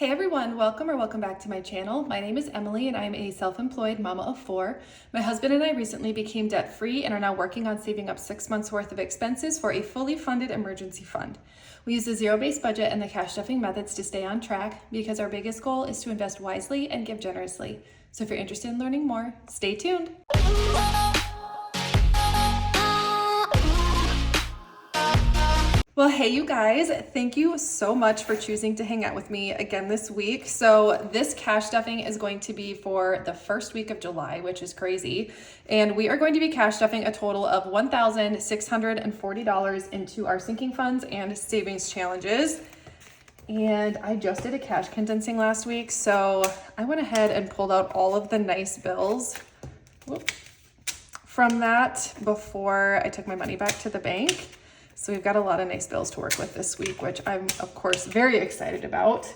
Hey everyone, welcome back to my channel. My name is Emily and I'm a self-employed mama of 4. My husband and I recently became debt-free and are now working on saving up 6 months worth of expenses for a fully funded emergency fund. We use the zero-based budget and the cash stuffing methods to stay on track because our biggest goal is to invest wisely and give generously. So if you're interested in learning more, stay tuned. Well, hey you guys, thank you so much for choosing to hang out with me again this week. So this cash stuffing is going to be for the first week of July, which is crazy. And we are going to be cash stuffing a total of $1,640 into our sinking funds and savings challenges. And I just did a cash condensing last week, so I went ahead and pulled out all of the nice bills from that before I took my money back to the bank. So we've got a lot of nice bills to work with this week, which I'm of course very excited about.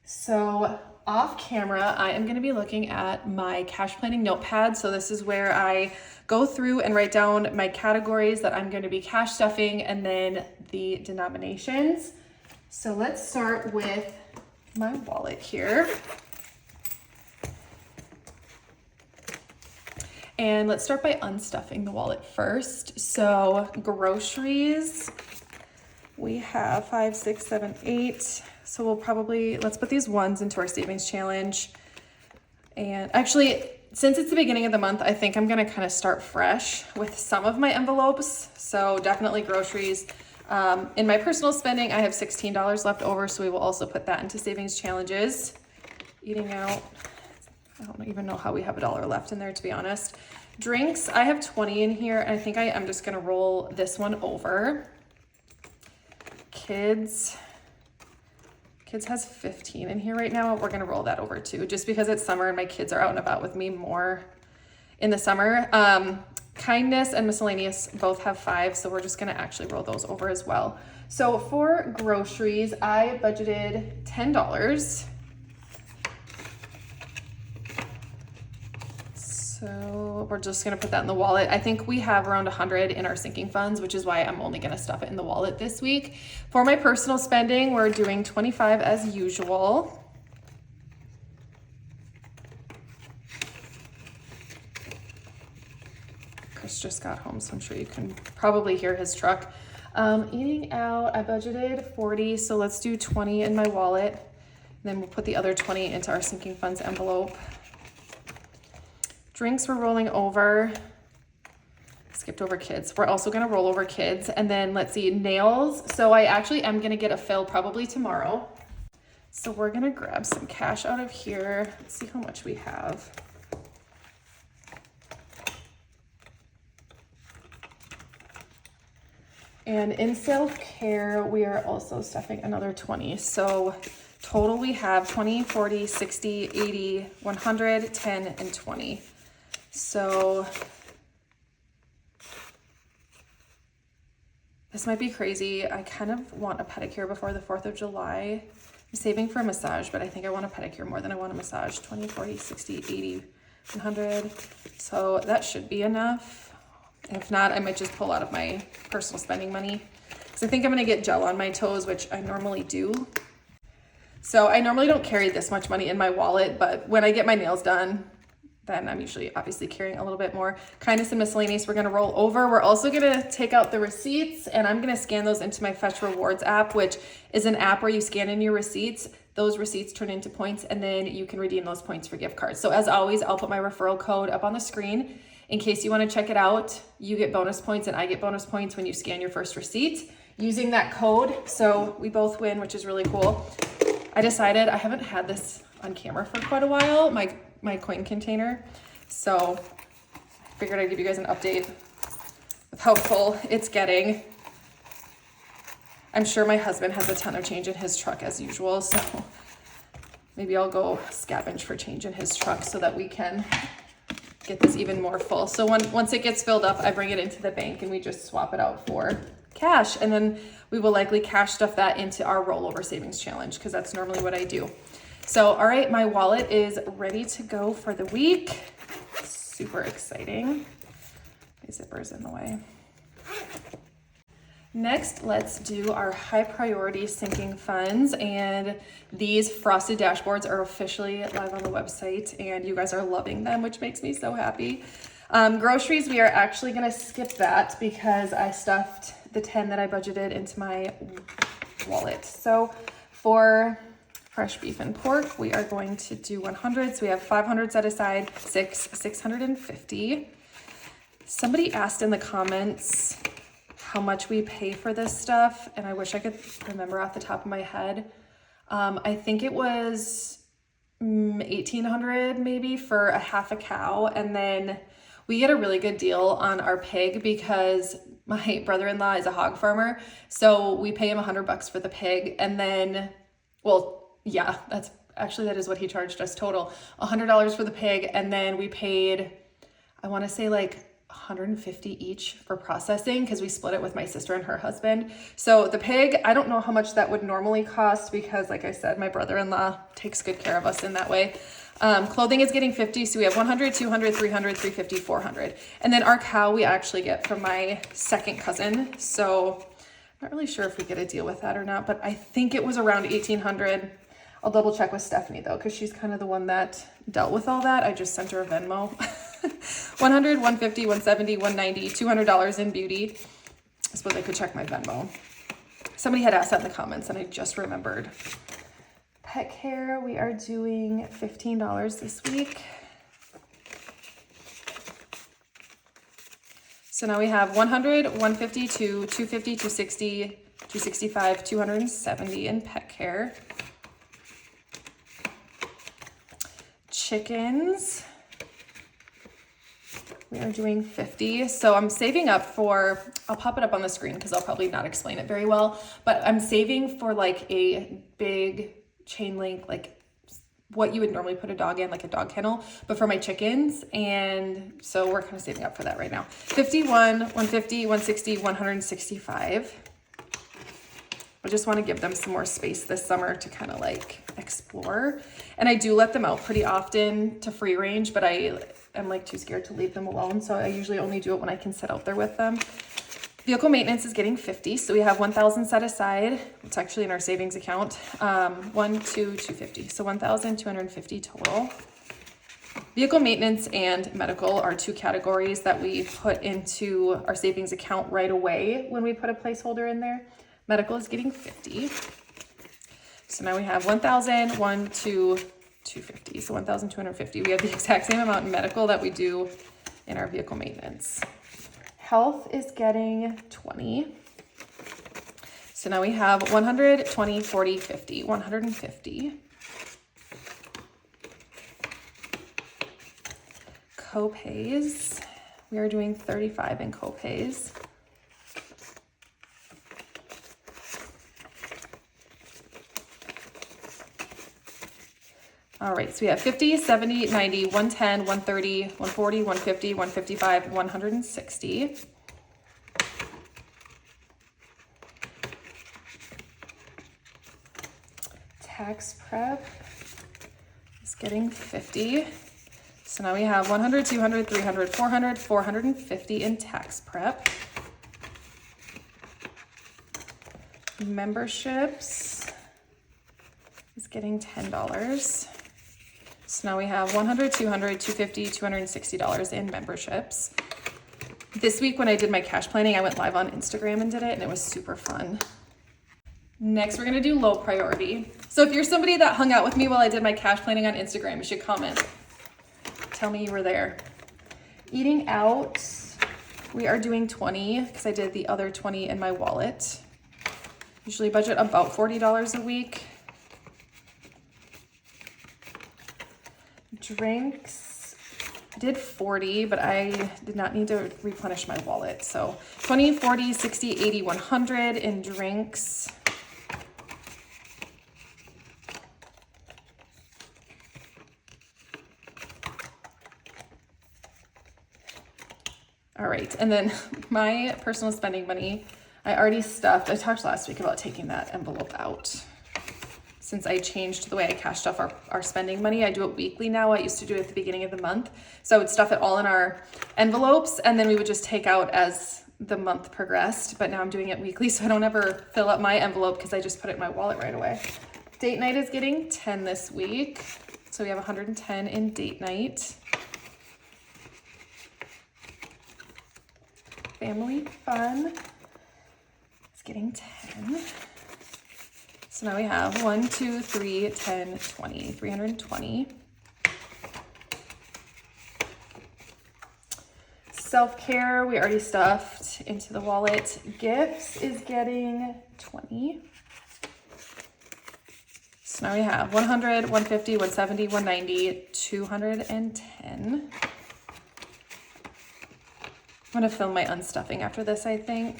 So off camera, I am going to be looking at my cash planning notepad. So this is where I go through and write down my categories that I'm going to be cash stuffing and then the denominations. So let's start with my wallet here. And let's start by unstuffing the wallet first. So groceries, we have 5, 6, 7, 8. So we'll probably, let's put these ones into our savings challenge. And actually, since it's the beginning of the month, I think I'm gonna kind of start fresh with some of my envelopes. So definitely groceries. In my personal spending, I have $16 left over, so we will also put that into savings challenges. Eating out, I don't even know how we have $1 left in there, to be honest. Drinks, I have 20 in here, and I think I am just gonna roll this one over. Kids has 15 in here right now. We're gonna roll that over too, just because it's summer and my kids are out and about with me more in the summer. Kindness and miscellaneous both have 5, so we're just gonna actually roll those over as well. So for groceries, I budgeted $10. So we're just gonna put that in the wallet. I think we have around 100 in our sinking funds, which is why I'm only gonna stuff it in the wallet this week. For my personal spending, we're doing 25 as usual. Chris just got home, so I'm sure you can probably hear his truck. Eating out, I budgeted 40, so let's do 20 in my wallet. And then we'll put the other 20 into our sinking funds envelope. Drinks we're rolling over. Skipped over kids. We're also gonna roll over kids. And then let's see, nails. So I actually am gonna get a fill probably tomorrow. So we're gonna grab some cash out of here. Let's see how much we have. And in self-care, we are also stuffing another 20. So total we have 20, 40, 60, 80, 100, 10, and 20. So this might be crazy. I kind of want a pedicure before the 4th of July. I'm saving for a massage, but I think I want a pedicure more than I want a massage. 20, 40, 60, 80, 100. So that should be enough. If not, I might just pull out of my personal spending money because I think I'm gonna get gel on my toes, which I normally do. So I normally don't carry this much money in my wallet, but when I get my nails done, then I'm usually obviously carrying a little bit more. Kindness and miscellaneous, we're gonna roll over. We're also gonna take out the receipts and I'm gonna scan those into my Fetch Rewards app, which is an app where you scan in your receipts. Those receipts turn into points and then you can redeem those points for gift cards. So as always, I'll put my referral code up on the screen. In case you wanna check it out, you get bonus points and I get bonus points when you scan your first receipt using that code. So we both win, which is really cool. I decided I haven't had this on camera for quite a while, my coin container. So I figured I'd give you guys an update with how full it's getting. I'm sure my husband has a ton of change in his truck as usual, so maybe I'll go scavenge for change in his truck so that we can get this even more full. So once it gets filled up, I bring it into the bank and we just swap it out for cash. And then we will likely cash stuff that into our rollover savings challenge because that's normally what I do. So, all right, my wallet is ready to go for the week. Super exciting. My zipper's in the way. Next, let's do our high priority sinking funds, and these frosted dashboards are officially live on the website and you guys are loving them, which makes me so happy. Groceries, we are actually gonna skip that because I stuffed the 10 that I budgeted into my wallet. So for fresh beef and pork, we are going to do 100. So we have 500 set aside, 650. Somebody asked in the comments how much we pay for this stuff, and I wish I could remember off the top of my head. I think it was 1,800 maybe for a half a cow, and then we get a really good deal on our pig because my brother-in-law is a hog farmer, so we pay him $100 for the pig, and then, well, yeah, that is what he charged us total, $100 for the pig, and then we paid, I want to say like 150 each for processing because we split it with my sister and her husband. So the pig, I don't know how much that would normally cost because, like I said, my brother-in-law takes good care of us in that way. Clothing is getting 50, so we have 100, 200, 300, 350, 400. And then our cow we actually get from my second cousin, so I'm not really sure if we get a deal with that or not, but I think it was around 1,800. I'll double check with Stephanie though, because she's kind of the one that dealt with all that. I just sent her a Venmo. 100, 150, 170, 190, $200 in beauty. I suppose I could check my Venmo. Somebody had asked that in the comments and I just remembered. Pet care, we are doing $15 this week. So now we have 100, 150, 250, 260, 265, 270 in pet care. Chickens, we are doing 50. So I'm saving up for, I'll pop it up on the screen because I'll probably not explain it very well, but I'm saving for like a big chain link, like what you would normally put a dog in, like a dog kennel, but for my chickens. And so we're kind of saving up for that right now. 51, 150, 160, 165. I just want to give them some more space this summer to kind of like explore. And I do let them out pretty often to free range, but I am like too scared to leave them alone. So I usually only do it when I can sit out there with them. Vehicle maintenance is getting 50. So we have 1,000 set aside. It's actually in our savings account. 250. So 1,250 total. Vehicle maintenance and medical are two categories that we put into our savings account right away when we put a placeholder in there. Medical is getting 50. So now we have 1,000, 250. So 1,250. We have the exact same amount in medical that we do in our vehicle maintenance. Health is getting 20. So now we have 100, 20, 40, 50, 150. Copays. We are doing 35 in copays. All right, so we have 50, 70, 90, 110, 130, 140, 150, 155, 160. Tax prep is getting 50. So now we have 100, 200, 300, 400, 450 in tax prep. Memberships is getting $10. So now we have 100, 200, 250, $260 in memberships. This week when I did my cash planning, I went live on Instagram and did it, and it was super fun. Next, we're gonna do low priority. So if you're somebody that hung out with me while I did my cash planning on Instagram, you should comment. Tell me you were there. Eating out, we are doing 20 because I did the other 20 in my wallet. Usually budget about $40 a week. Drinks, I did 40, but I did not need to replenish my wallet. So 20, 40, 60, 80, 100 in drinks. All right, and then my personal spending money, I already stuffed. I talked last week about taking that envelope out. Since I changed the way I cashed off our spending money, I do it weekly now. I used to do it at the beginning of the month. So I would stuff it all in our envelopes, and then we would just take out as the month progressed, but now I'm doing it weekly so I don't ever fill up my envelope because I just put it in my wallet right away. Date night is getting 10 this week. So we have 110 in date night. Family fun is getting 10. So now we have 1, 2, 3, 10, 20, 320. Self-care, we already stuffed into the wallet. Gifts is getting 20. So now we have 100, 150, 170, 190, 210. I'm gonna film my unstuffing after this, I think.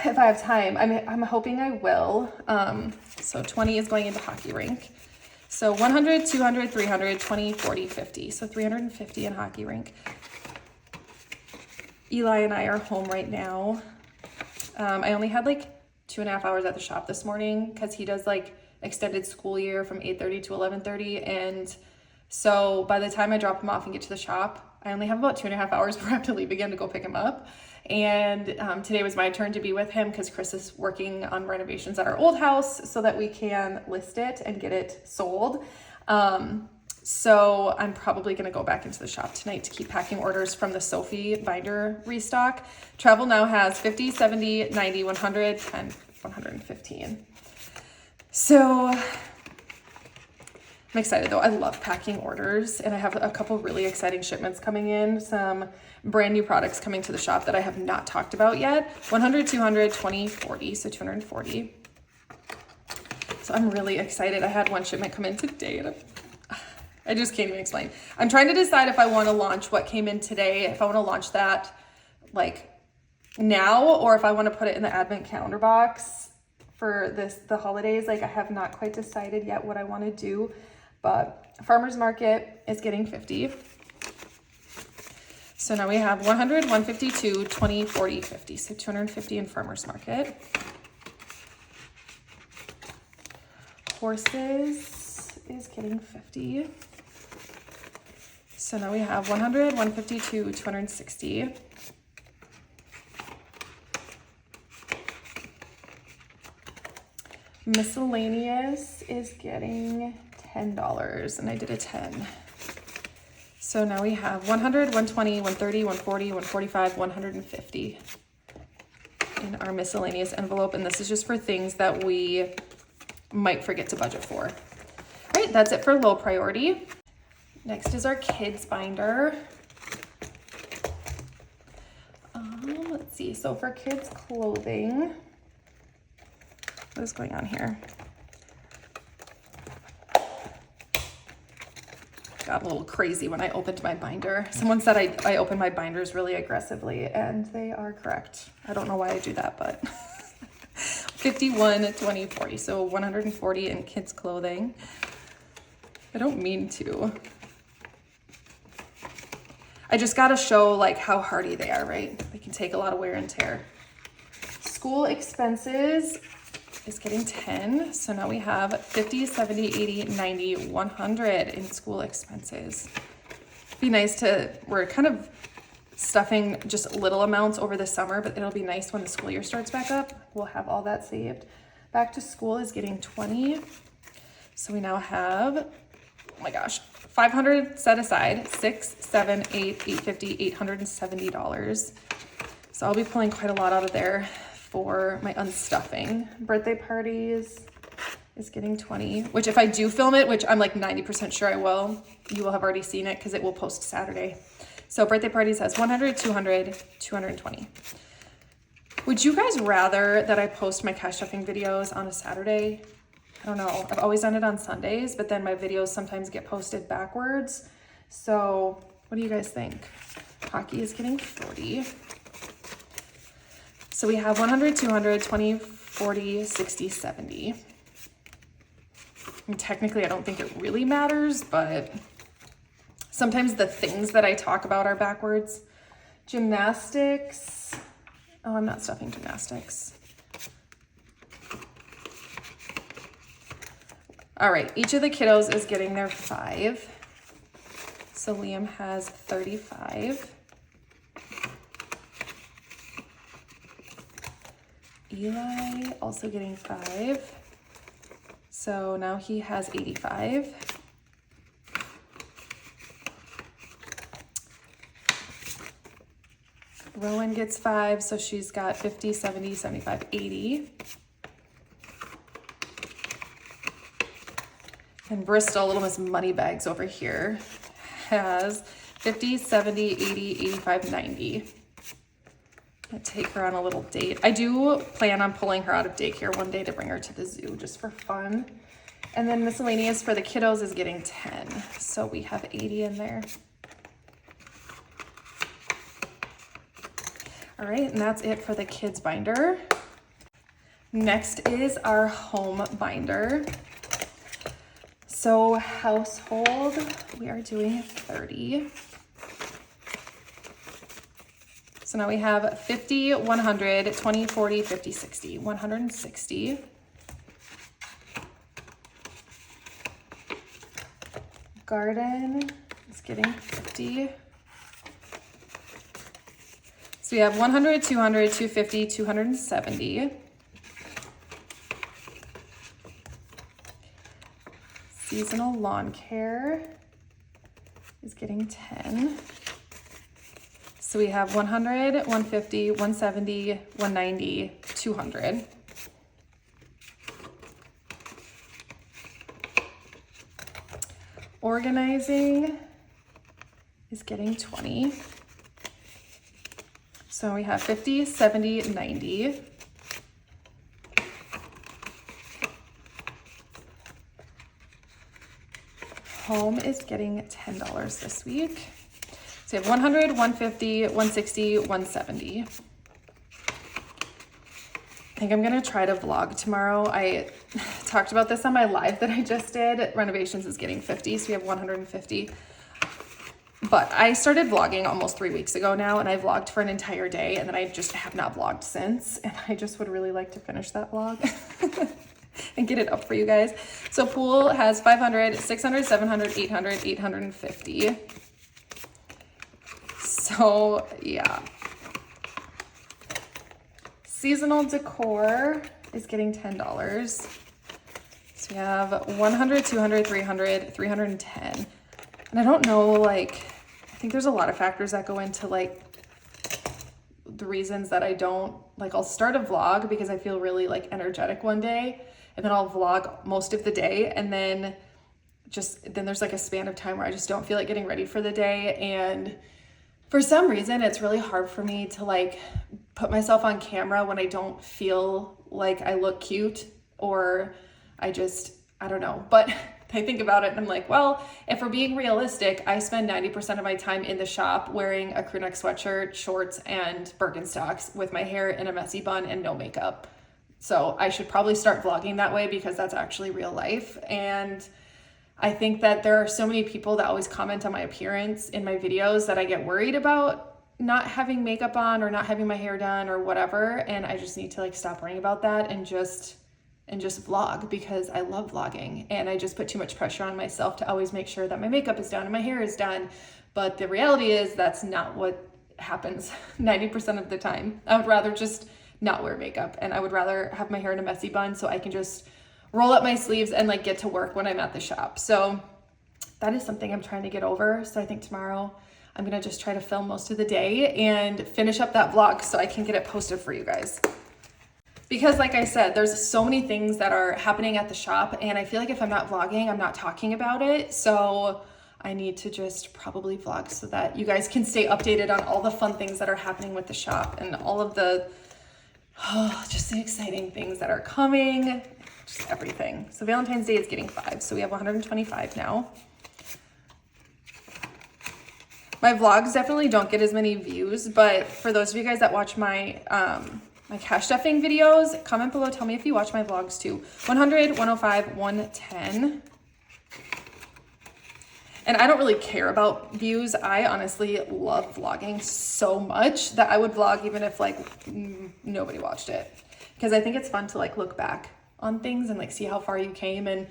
If I have time, I'm hoping I will. So 20 is going into hockey rink. So 100, 200, 300, 20, 40, 50. So 350 in hockey rink. Eli and I are home right now. I only had like 2.5 hours at the shop this morning because he does like extended school year from 8:30 to 11:30. And so by the time I drop him off and get to the shop, I only have about 2.5 hours before I have to leave again to go pick him up. And today was my turn to be with him because Chris is working on renovations at our old house so that we can list it and get it sold. So I'm probably going to go back into the shop tonight to keep packing orders from the SOPHIE binder restock. Travel now has 50, 70, 90, 100, 10, 115. So I'm excited though. I love packing orders and I have a couple really exciting shipments coming in. Some brand new products coming to the shop that I have not talked about yet. 100, 200, 20, 40, so 240. So I'm really excited. I had one shipment come in today and I just can't even explain. I'm trying to decide if I want to launch what came in today, if I want to launch that like now, or if I want to put it in the advent calendar box for the holidays. Like I have not quite decided yet what I want to do, but farmer's market is getting 50. So now we have 100, 152, 20, 40, 50. So 250 in farmer's market. Horses is getting 50. So now we have 100, 152, 260. Miscellaneous is getting $10, and I did a 10. So now we have 100, 120, 130, 140, 145, 150 in our miscellaneous envelope, and this is just for things that we might forget to budget for. All right, that's it for low priority. Next is our kids binder. Let's see, so for kids clothing, what is going on here? Got a little crazy when I opened my binder. Someone said I open my binders really aggressively, and they are correct. I don't know why I do that, but 51, 20, 40. So 140 in kids clothing. I don't mean to. I just gotta show like how hardy they are, right? They can take a lot of wear and tear. School expenses is getting 10. So now we have 50, 70, 80, 90, 100 in school expenses. Be nice we're kind of stuffing just little amounts over the summer, but it'll be nice when the school year starts back up. We'll have all that saved. Back to school is getting 20. So we now have, oh my gosh, 500 set aside, 6, 7, 8, 850, $870. So I'll be pulling quite a lot out of there for my unstuffing. Birthday parties is getting 20, which if I do film it, which I'm like 90% sure I will, you will have already seen it because it will post Saturday. So birthday parties has 100, 200, 220. Would you guys rather that I post my cash stuffing videos on a Saturday? I don't know. I've always done it on Sundays, but then my videos sometimes get posted backwards. So what do you guys think? Hockey is getting 40. So we have 100, 200, 20, 40, 60, 70. And technically, I don't think it really matters, but sometimes the things that I talk about are backwards. Gymnastics. Oh, I'm not stuffing gymnastics. All right, each of the kiddos is getting their 5. So Liam has 35. Eli also getting 5. So now he has 85. Rowan gets 5, so she's got 50, 70, 75, 80. And Bristol, Little Miss Moneybags over here, has 50, 70, 80, 85, 90. I'll take her on a little date. I do plan on pulling her out of daycare one day to bring her to the zoo just for fun. And then miscellaneous for the kiddos is getting 10. So we have 80 in there. All right, and that's it for the kids binder. Next is our home binder. So household, we are doing 30. So now we have 50, 100, 20, 40, 50, 60, 160. Garden is getting 50. So we have 100, 200, 250, 270. Seasonal lawn care is getting 10. So we have 100, 150, 170, 190, 200. Organizing is getting 20. So we have 50, 70, 90. Home is getting $10 this week. So you have 100, 150, 160, 170. I think I'm gonna try to vlog tomorrow. I talked about this on my live that I just did. Renovations is getting 50, so we have 150. But I started vlogging almost 3 weeks ago now, and I vlogged for an entire day, and then I just have not vlogged since. And I just would really like to finish that vlog and get it up for you guys. So pool has 500, 600, 700, 800, 850. So yeah. Seasonal decor is getting $10. So we have 100, 200, 300, 310. And I don't know, like, I think there's a lot of factors that go into like the reasons that I don't, like, I'll start a vlog because I feel really like energetic one day, and then I'll vlog most of the day, and then there's like a span of time where I just don't feel like getting ready for the day. And for some reason, it's really hard for me to like put myself on camera when I don't feel like I look cute, or I don't know. But I think about it and I'm like, well, if we're being realistic, I spend 90% of my time in the shop wearing a crew neck sweatshirt, shorts, and Birkenstocks with my hair in a messy bun and no makeup. So I should probably start vlogging that way because that's actually real life. And I think that there are so many people that always comment on my appearance in my videos that I get worried about not having makeup on or not having my hair done or whatever. And I just need to like stop worrying about that and just vlog, because I love vlogging, and I just put too much pressure on myself to always make sure that my makeup is done and my hair is done. But the reality is that's not what happens 90% of the time. I would rather just not wear makeup, and I would rather have my hair in a messy bun so I can just roll up my sleeves and like get to work when I'm at the shop. So that is something I'm trying to get over. So I think tomorrow I'm gonna just try to film most of the day and finish up that vlog so I can get it posted for you guys. Because like I said, there's so many things that are happening at the shop, and I feel like if I'm not vlogging, I'm not talking about it. So I need to just probably vlog so that you guys can stay updated on all the fun things that are happening with the shop and all of the, just the exciting things that are coming, just everything. So Valentine's Day is getting 5. So we have 125 now. My vlogs definitely don't get as many views, but for those of you guys that watch my, my cash stuffing videos, comment below, tell me if you watch my vlogs too. 100, 105, 110. And I don't really care about views. I honestly love vlogging so much that I would vlog even if like nobody watched it. Because I think it's fun to like look back on things and like see how far you came. And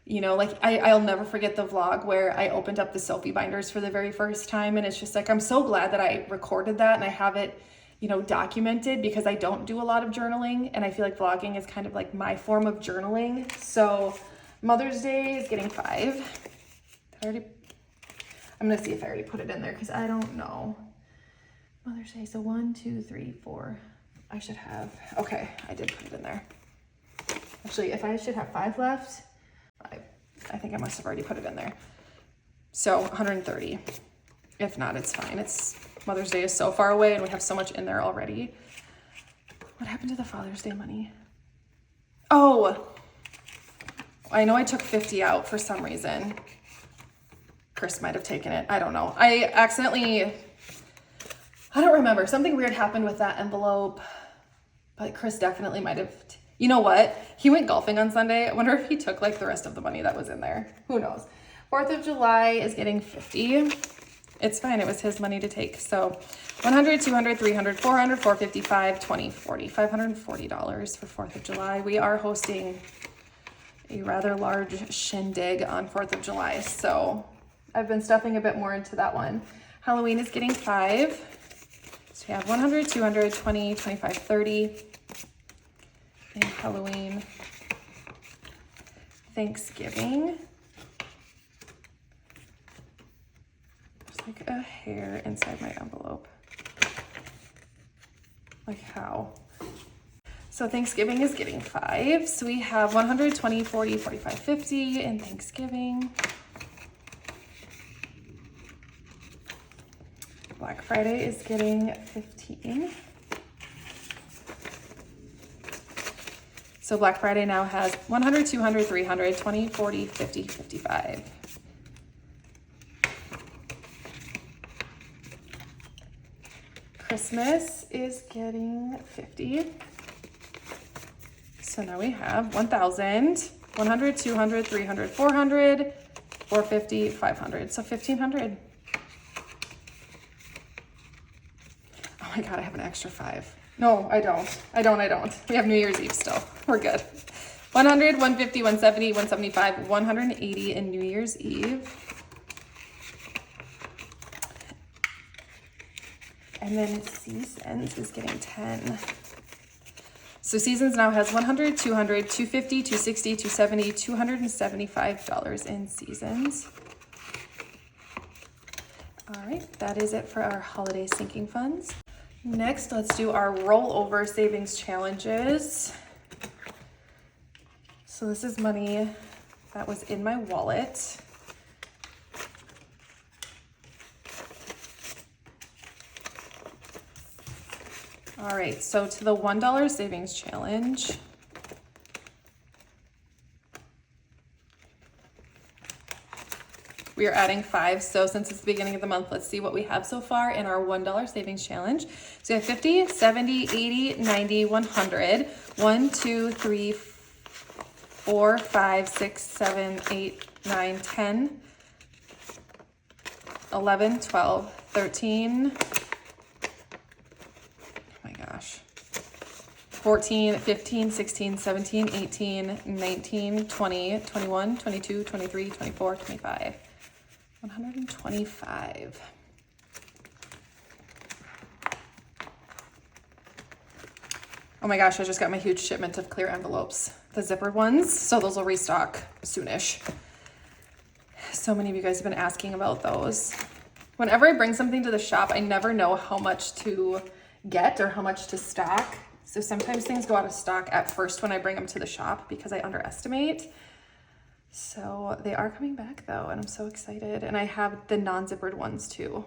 you know, like I'll never forget the vlog where I opened up the SOPHIE binders for the very first time. And it's just like, I'm so glad that I recorded that and I have it you know, documented, because I don't do a lot of journaling, and I feel like vlogging is kind of like my form of journaling. So Mother's Day is getting 5. I'm gonna see if I already put it in there because I don't know. Mother's Day, so 1, 2, 3, 4. I should have, okay, I did put it in there. Actually, if I should have 5 left, I think I must have already put it in there. So 130. If not, it's fine. It's Mother's Day is so far away and we have so much in there already. What happened to the Father's Day money? Oh, I know I took 50 out for some reason. Chris might have taken it. I don't know. I don't remember. Something weird happened with that envelope, but Chris definitely might have. You know what? He went golfing on Sunday. I wonder if he took like the rest of the money that was in there. Who knows? 4th of July is getting 50. It's fine. It was his money to take. So 100, 200, 300, 400, 455, 20, 40, $540 for 4th of July. We are hosting a rather large shindig on 4th of July. So I've been stuffing a bit more into that one. Halloween is getting 5. So we have 100, 200, 20, 25, 30. And Halloween. Thanksgiving. There's like a hair inside my envelope. Like how? So Thanksgiving is getting 5. So we have 100, 20, 40, 45, 50 in Thanksgiving. Black Friday is getting 15. So Black Friday now has 100, 200, 300, 20, 40, 50, 55. Christmas is getting 50. So now we have 1,000, 100, 200, 300, 400, 450, 500. So 1,500. Oh my God, I have an extra 5. No, I don't. We have New Year's Eve still. We're good. 100, 150, 170, 175, 180 in New Year's Eve. And then Seasons is getting 10. So Seasons now has 100, 200, 250, 260, 270, $275 in Seasons. All right, that is it for our holiday sinking funds. Next, let's do our rollover savings challenges. So this is money that was in my wallet. All right, so to the $1 savings challenge, we are adding 5. So since it's the beginning of the month, let's see what we have so far in our $1 savings challenge. So we have 50, 70, 80, 90, 100, 1, 2, 3, 4, 5, 6, 7, 8, 9, 10, 11, 12, 13, 14, 15, 16, 17, 18, 19, 20, 21, 22, 23, 24, 25. 125. Oh my gosh, I just got my huge shipment of clear envelopes, the zippered ones. So those will restock soonish. So many of you guys have been asking about those. Whenever I bring something to the shop, I never know how much to get or how much to stock. So sometimes things go out of stock at first when I bring them to the shop because I underestimate. So they are coming back though, and I'm so excited. And I have the non-zippered ones too.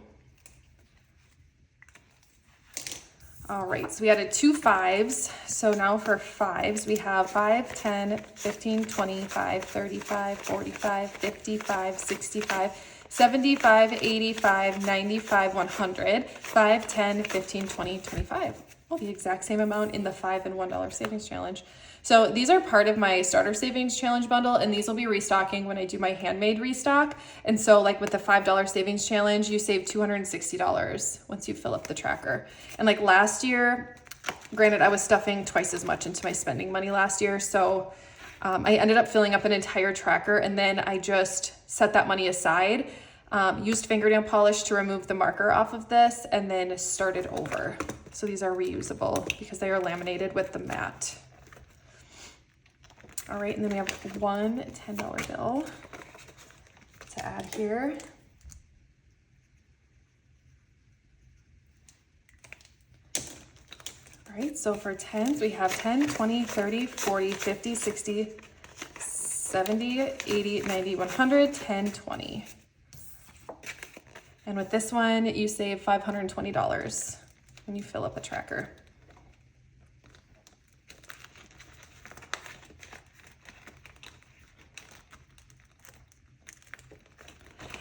All right, so we added 2 5s. So now for 5s, we have 5, 10, 15, 25, 35, 45, 55, 65, 75, 85, 95, 100, 5, 10, 15, 20, 25. Oh, the exact same amount in the $5 and $1 savings challenge. So these are part of my starter savings challenge bundle, and these will be restocking when I do my handmade restock. And so like with the $5 savings challenge, you save $260 once you fill up the tracker. And like last year, granted, I was stuffing twice as much into my spending money last year. So I ended up filling up an entire tracker, and then I just set that money aside, used fingernail polish to remove the marker off of this, and then started over. So these are reusable because they are laminated with the mat. All right, and then we have one $10 bill to add here. All right, so for 10s, we have 10, 20, 30, 40, 50, 60, 70, 80, 90, 100, 10, 20. And with this one, you save $520 when you fill up a tracker.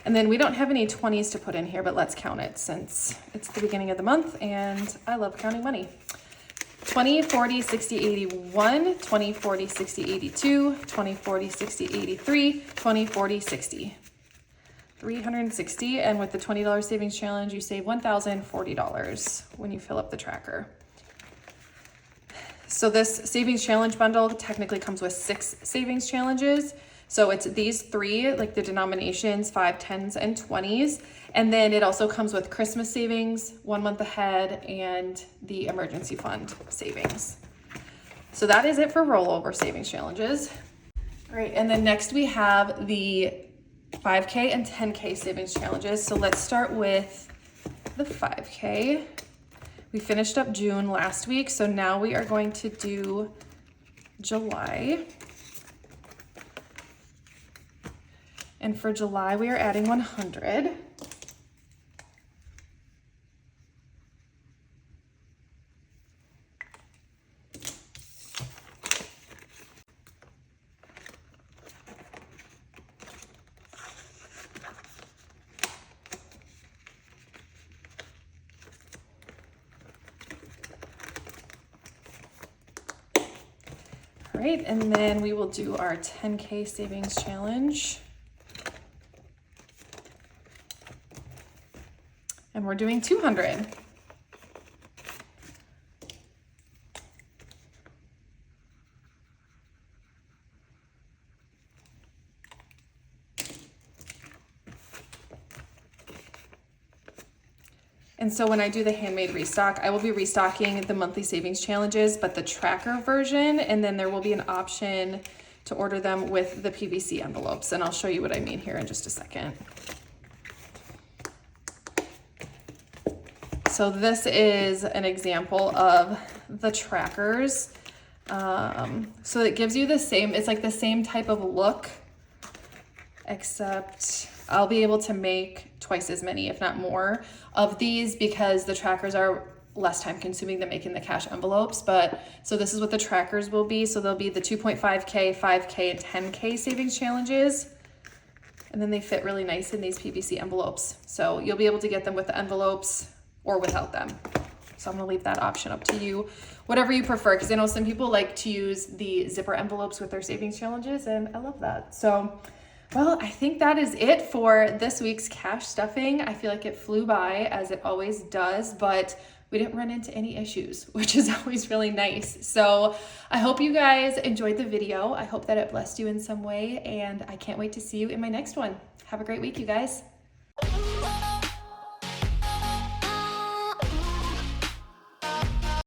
And then we don't have any 20s to put in here, but let's count it since it's the beginning of the month and I love counting money. 20, 40, 60, 81, 20, 40, 60, 82, 20, 40, 60, 83, 20, 40, 60. 360, and with the $20 savings challenge, you save $1,040 when you fill up the tracker. So this savings challenge bundle technically comes with 6 savings challenges. So it's these 3, like the denominations, 5, 10s, and 20s. And then it also comes with Christmas savings, 1 month ahead, and the emergency fund savings. So that is it for rollover savings challenges. All right, and then next we have the 5K and 10K savings challenges. So let's start with the 5K. We finished up June last week, so now we are going to do July. And for July, we are adding 100. All right, and then we will do our 10K savings challenge. And we're doing 200. And so when I do the handmade restock, I will be restocking the monthly savings challenges, but the tracker version, and then there will be an option to order them with the PVC envelopes. And I'll show you what I mean here in just a second. So this is an example of the trackers. So it gives you the same, it's like the same type of look, except I'll be able to make twice as many, if not more, of these because the trackers are less time consuming than making the cash envelopes. But so this is what the trackers will be. So they'll be the 2.5K, 5K, and 10K savings challenges. And then they fit really nice in these PVC envelopes. So you'll be able to get them with the envelopes or without them. So I'm gonna leave that option up to you, whatever you prefer, because I know some people like to use the zipper envelopes with their savings challenges, and I love that. So, well, I think that is it for this week's cash stuffing. I feel like it flew by, as it always does, but we didn't run into any issues, which is always really nice. So I hope you guys enjoyed the video. I hope that it blessed you in some way, and I can't wait to see you in my next one. Have a great week, you guys.